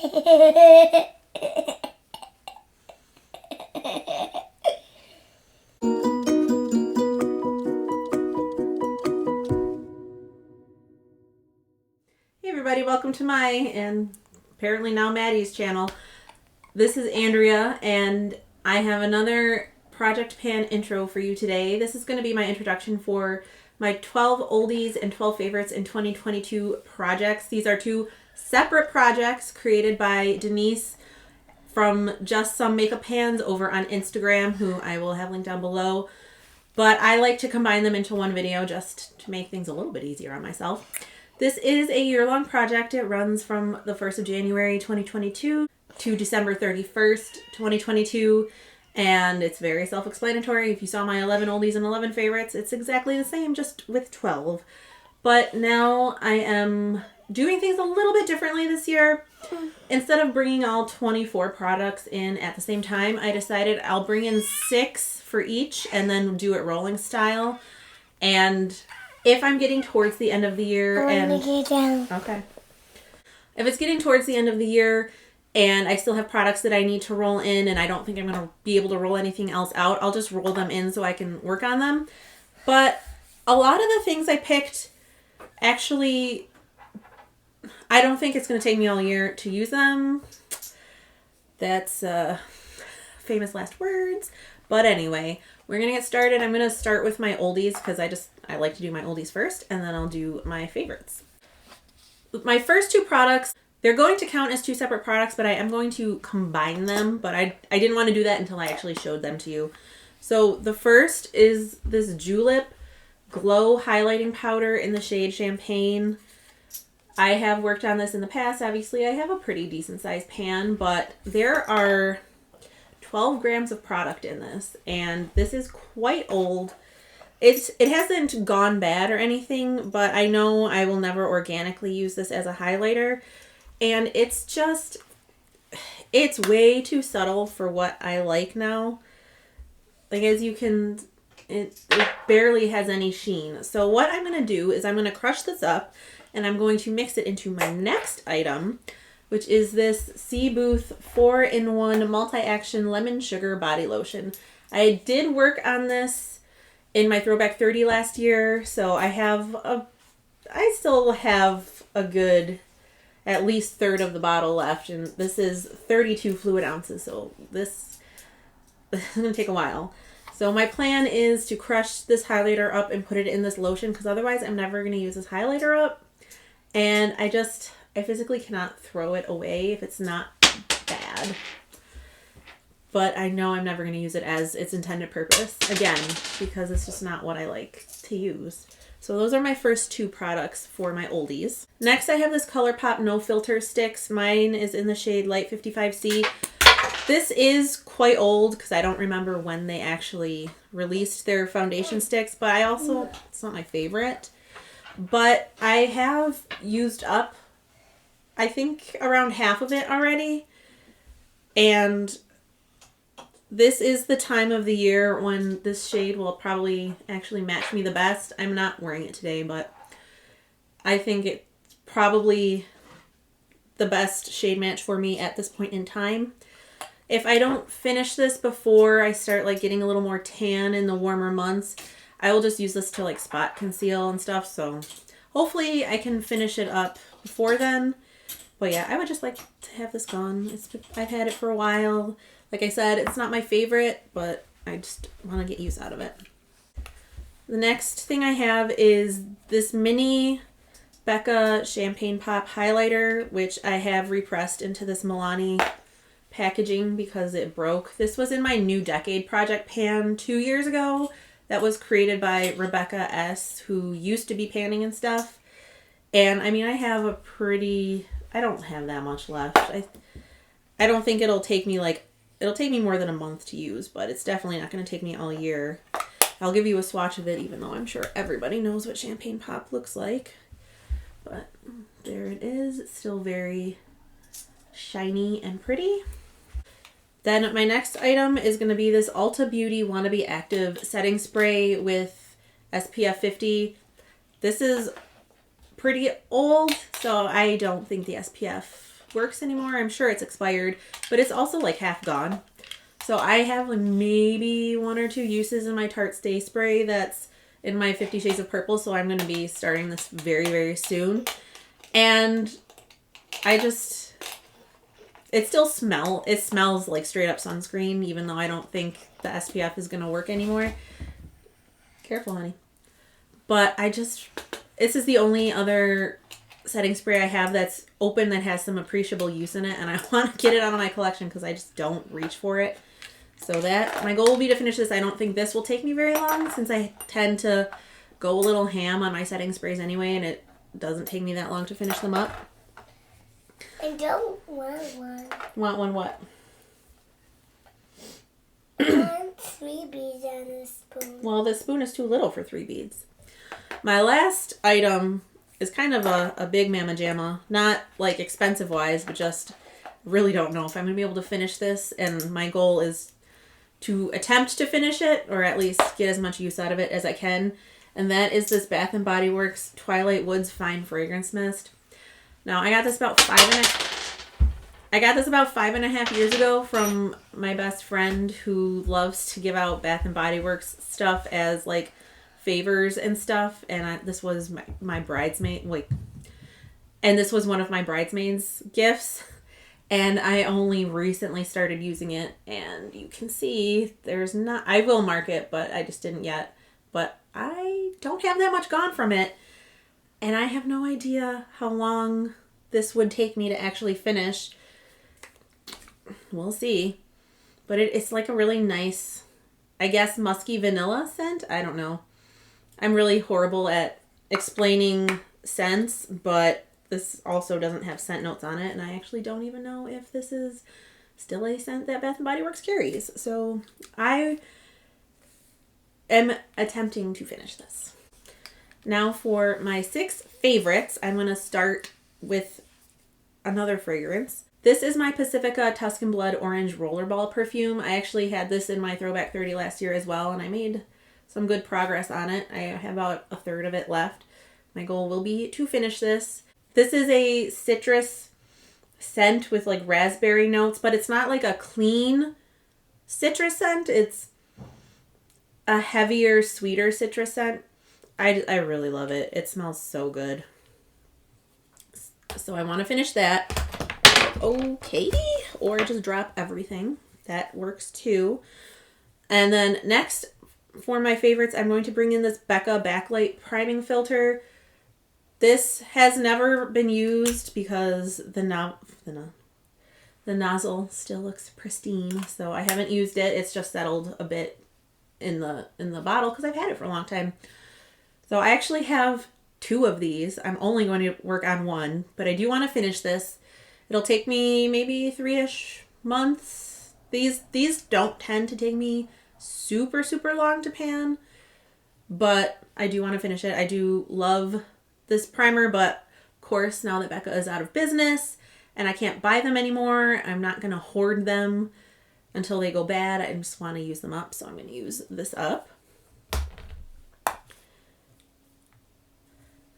Hey everybody, welcome to my, and apparently now Maddie's channel. This is Andrea, and I have another Project Pan intro for you today. This is going to be my introduction for my 12 oldies and 12 favorites in 2022 projects. These are two separate projects created by Denise from Just Some Makeup Pans over on Instagram, who I will have linked down below. But I like to combine them into one video just to make things a little bit easier on myself. This is a year-long project. It runs from the 1st of January 2022 to December 31st, 2022. And it's very self-explanatory. If you saw my 11 oldies and 11 favorites, it's exactly the same, just with 12. But now I am doing things a little bit differently this year. Instead of bringing all 24 products in at the same time, I decided I'll bring in 6 for each and then do it rolling style. And if I'm getting towards the end of the year okay. If it's getting towards the end of the year and I still have products that I need to roll in and I don't think I'm going to be able to roll anything else out, I'll just roll them in so I can work on them. But a lot of the things I picked, actually, I don't think it's going to take me all year to use them. That's famous last words. But anyway, we're going to get started. I'm going to start with my oldies because I like to do my oldies first, and then I'll do my favorites. My first two products, they're going to count as two separate products, but I am going to combine them. But I didn't want to do that until I actually showed them to you. So the first is this Julep Glow Highlighting Powder in the shade Champagne. I have worked on this in the past. Obviously, I have a pretty decent sized pan, but there are 12 grams of product in this, and this is quite old. It hasn't gone bad or anything, but I know I will never organically use this as a highlighter, and it's way too subtle for what I like now. Like, as you can, it barely has any sheen. So what I'm going to do is I'm going to crush this up, and I'm going to mix it into my next item, which is this Sea Booth 4-in-1 Multi-Action Lemon Sugar Body Lotion. I did work on this in my Throwback 30 last year, so I still have a good at least third of the bottle left, and this is 32 fluid ounces, so this is going to take a while. So my plan is to crush this highlighter up and put it in this lotion, because otherwise I'm never going to use this highlighter up, and I physically cannot throw it away if it's not bad. But I know I'm never going to use it as its intended purpose, again, because it's just not what I like to use. So those are my first two products for my oldies. Next, I have this ColourPop No Filter Sticks. Mine is in the shade Light 55C. This is quite old because I don't remember when they actually released their foundation sticks, but it's not my favorite. But I have used up, I think, around half of it already. And this is the time of the year when this shade will probably actually match me the best. I'm not wearing it today, but I think it's probably the best shade match for me at this point in time. If I don't finish this before I start getting a little more tan in the warmer months, I will just use this to spot conceal and stuff. So hopefully I can finish it up before then. But yeah, I would just like to have this gone. I've had it for a while. Like I said, it's not my favorite, but I just want to get use out of it. The next thing I have is this mini Becca Champagne Pop highlighter, which I have repressed into this Milani packaging because it broke. This was in my New Decade Project pan 2 years ago. That was created by Rebecca S., who used to be panning and stuff. And I mean, I don't have that much left. I don't think it'll take me more than a month to use, but it's definitely not going to take me all year. I'll give you a swatch of it, even though I'm sure everybody knows what Champagne Pop looks like. But there it is. It's still very shiny and pretty. Then my next item is going to be this Ulta Beauty Wannabe Active Setting Spray with SPF 50. This is pretty old, so I don't think the SPF works anymore. I'm sure it's expired, but it's also like half gone. So I have like maybe 1 or 2 uses in my Tarte Stay Spray that's in my 50 Shades of Purple. So I'm going to be starting this very, very soon. And it smells like straight up sunscreen, even though I don't think the SPF is going to work anymore. Careful, honey. But this is the only other setting spray I have that's open that has some appreciable use in it. And I want to get it out of my collection because I just don't reach for it. So my goal will be to finish this. I don't think this will take me very long since I tend to go a little ham on my setting sprays anyway. And it doesn't take me that long to finish them up. I don't want one. Want one what? I want 3 beads on a spoon. Well, the spoon is too little for 3 beads. My last item is kind of a big mamma jamma. Not like expensive wise, but just really don't know if I'm going to be able to finish this. And my goal is to attempt to finish it, or at least get as much use out of it as I can. And that is this Bath & Body Works Twilight Woods Fine Fragrance Mist. Now, I got this about 5.5 years ago from my best friend who loves to give out Bath & Body Works stuff as like favors and stuff. And this was my bridesmaid, and this was one of my bridesmaids' gifts. And I only recently started using it, and you can see I will mark it, but I just didn't yet. But I don't have that much gone from it. And I have no idea how long this would take me to actually finish. We'll see. But it's like a really nice, I guess, musky vanilla scent. I don't know. I'm really horrible at explaining scents, but this also doesn't have scent notes on it. And I actually don't even know if this is still a scent that Bath & Body Works carries. So I am attempting to finish this. Now for my 6 favorites, I'm going to start with another fragrance. This is my Pacifica Tuscan Blood Orange Rollerball perfume. I actually had this in my Throwback 30 last year as well, and I made some good progress on it. I have about a third of it left. My goal will be to finish this. This is a citrus scent with like raspberry notes, but it's not like a clean citrus scent. It's a heavier, sweeter citrus scent. I really love it. It smells so good. So I want to finish that. Okay. Or just drop everything. That works too. And then next, for my favorites, I'm going to bring in this Becca Backlight Priming Filter. This has never been used because the nozzle still looks pristine. So I haven't used it. It's just settled a bit in the bottle because I've had it for a long time. So I actually have 2 of these. I'm only going to work on 1, but I do want to finish this. It'll take me maybe 3-ish months. These don't tend to take me super, super long to pan, but I do want to finish it. I do love this primer, but of course, now that Becca is out of business and I can't buy them anymore, I'm not going to hoard them until they go bad. I just want to use them up, so I'm going to use this up.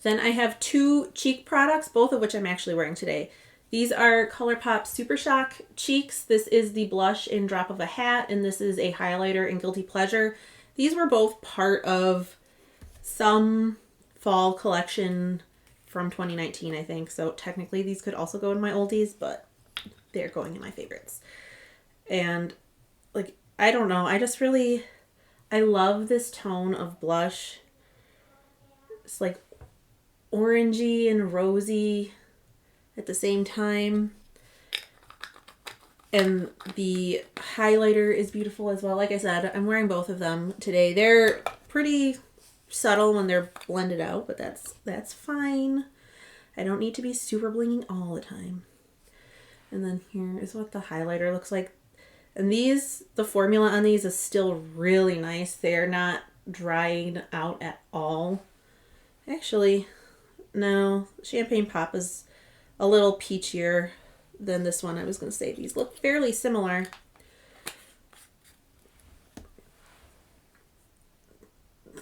Then I have 2 cheek products, both of which I'm actually wearing today. These are ColourPop Super Shock cheeks. This is the blush in Drop of a Hat, and this is a highlighter in Guilty Pleasure. These were both part of some fall collection from 2019, I think. So technically these could also go in my oldies, but they're going in my favorites. And like, I don't know, I love this tone of blush. It's like orangey and rosy at the same time. And the highlighter is beautiful as well. Like I said, I'm wearing both of them today. They're pretty subtle when they're blended out, but that's fine. I don't need to be super blinging all the time. And then here is what the highlighter looks like. And the formula on these is still really nice. They're not drying out at all. Actually, no, Champagne Pop is a little peachier than this one. I was going to say these look fairly similar.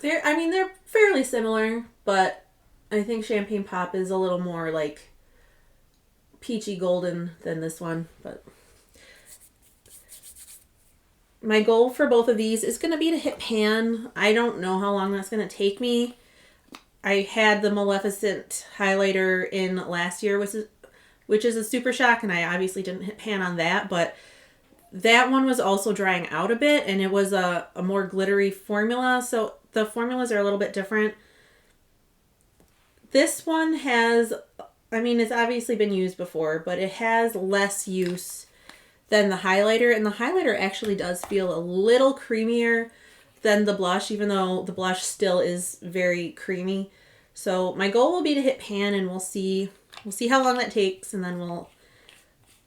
They're fairly similar, but I think Champagne Pop is a little more like peachy golden than this one, but my goal for both of these is going to be to hit pan. I don't know how long that's going to take me. I had the Maleficent highlighter in last year, which is a super shock, and I obviously didn't hit pan on that, but that one was also drying out a bit, and it was a more glittery formula, so the formulas are a little bit different. This one has, I mean, it's obviously been used before, but it has less use than the highlighter, and the highlighter actually does feel a little creamier than the blush, even though the blush still is very creamy. So my goal will be to hit pan, and we'll see how long that takes, and then we'll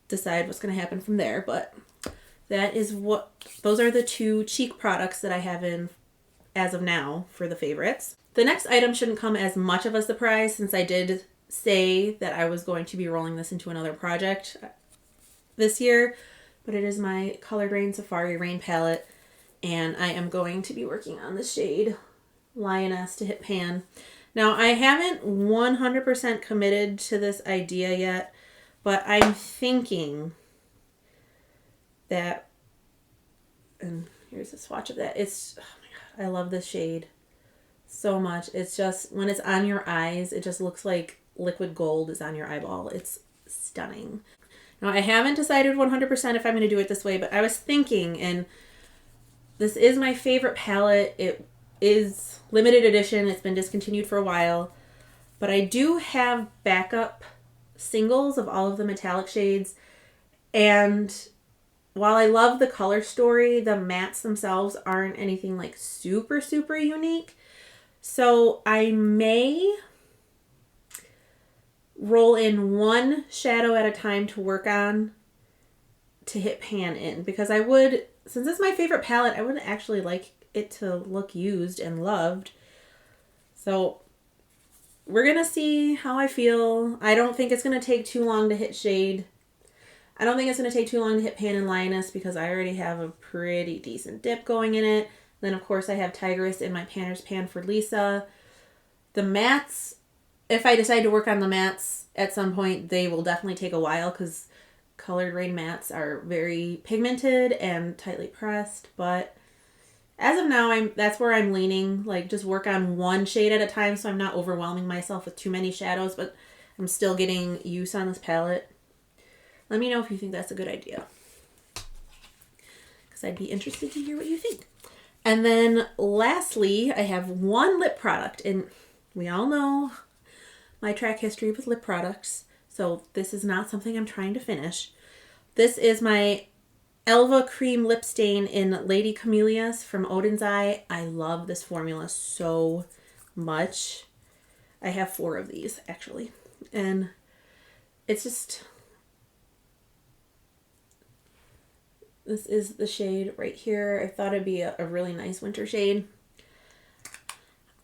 decide what's going to happen from there. But those are the two cheek products that I have in as of now for the favorites. The next item shouldn't come as much of a surprise, since I did say that I was going to be rolling this into another project this year, but it is my Colored Rain Safari Rain palette, and I am going to be working on the shade Lioness to hit pan. Now, I haven't 100% committed to this idea yet, but I'm thinking that, and here's a swatch of that. Oh my God, I love this shade so much. It's just, when it's on your eyes, it just looks like liquid gold is on your eyeball. It's stunning. Now, I haven't decided 100% if I'm going to do it this way, but I was thinking, and this is my favorite palette. It is limited edition. It's been discontinued for a while, but I do have backup singles of all of the metallic shades, and while I love the color story, the mattes themselves aren't anything like super, super unique. So I may roll in one shadow at a time to work on to hit pan in, because I would, since it's my favorite palette, I would actually like it to look used and loved. So we're going to see how I feel. I don't think it's going to take too long to hit shade. I don't think it's going to take too long to hit pan and Lioness, because I already have a pretty decent dip going in it. Then, of course, I have Tigress in my Panner's Pan for Lisa. The mattes, if I decide to work on the mattes at some point, they will definitely take a while, because Colored Rain mattes are very pigmented and tightly pressed. But as of now, that's where I'm leaning. Like, just work on one shade at a time, so I'm not overwhelming myself with too many shadows, but I'm still getting use on this palette. Let me know if you think that's a good idea, because I'd be interested to hear what you think. And then lastly, I have one lip product, and we all know my track history with lip products, so this is not something I'm trying to finish. This is my Elva Cream Lip Stain in Lady Camellias from Odin's Eye. I love this formula so much. I have 4 of these, actually, and it's just... This is the shade right here. I thought it'd be a really nice winter shade.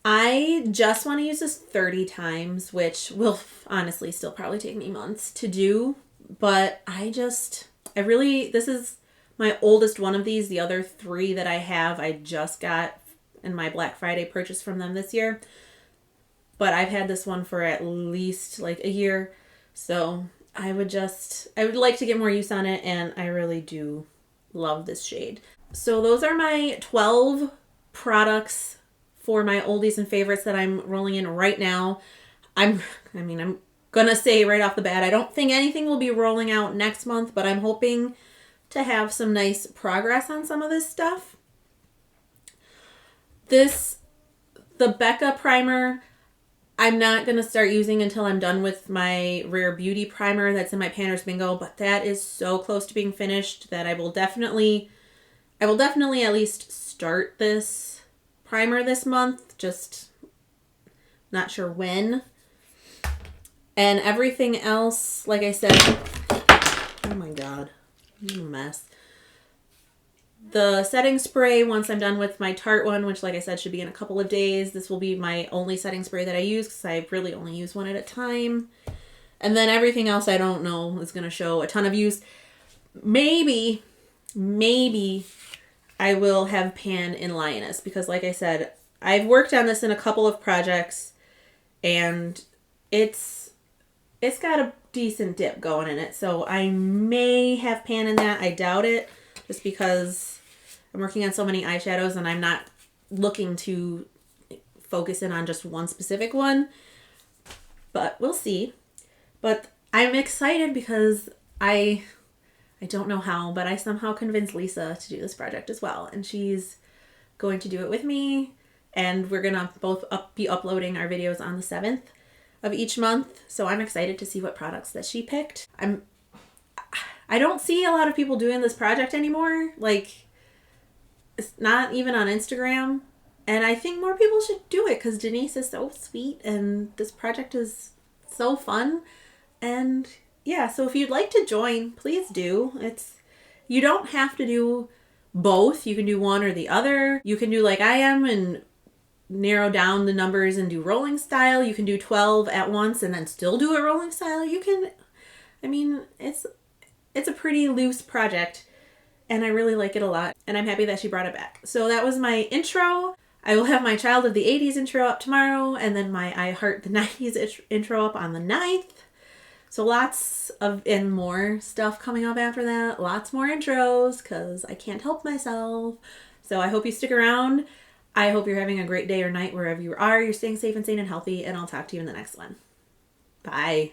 I just want to use this 30 times, which will honestly still probably take me months to do. But this is my oldest one of these. The other 3 that I have, I just got in my Black Friday purchase from them this year. But I've had this one for at least like a year. So I would like to get more use on it, and I really do love this shade. So those are my 12 products for my oldies and favorites that I'm rolling in right now. I'm gonna say right off the bat, I don't think anything will be rolling out next month, but I'm hoping to have some nice progress on some of this stuff. The Becca primer, I'm not going to start using until I'm done with my Rare Beauty primer that's in my Panner's Bingo, but that is so close to being finished that I will definitely at least start this primer this month, just not sure when. And everything else, like I said, oh my God, I'm a mess. The setting spray, once I'm done with my Tarte one, which like I said should be in a couple of days, this will be my only setting spray that I use, because I really only use one at a time. And then everything else I don't know is going to show a ton of use. Maybe I will have pan in Lioness, because like I said, I've worked on this in a couple of projects, and it's got decent dip going in it. So I may have pan in that. I doubt it, just because I'm working on so many eyeshadows and I'm not looking to focus in on just one specific one. But we'll see. But I'm excited because I don't know how, but I somehow convinced Lisa to do this project as well. And she's going to do it with me. And we're going to both be uploading our videos on the 7th of each month. So I'm excited to see what products that she picked. I don't see a lot of people doing this project anymore. Like, it's not even on Instagram. And I think more people should do it because Denise is so sweet and this project is so fun. And yeah, so if you'd like to join, please do. You don't have to do both. You can do one or the other. You can do like I am and narrow down the numbers and do rolling style. You can do 12 at once and then still do a rolling style. It's a pretty loose project and I really like it a lot. And I'm happy that she brought it back. So that was my intro. I will have my Child of the 80s intro up tomorrow and then my I Heart the 90s intro up on the 9th. So lots of and more stuff coming up after that. Lots more intros because I can't help myself. So I hope you stick around. I hope you're having a great day or night wherever you are. You're staying safe and sane and healthy. And I'll talk to you in the next one. Bye.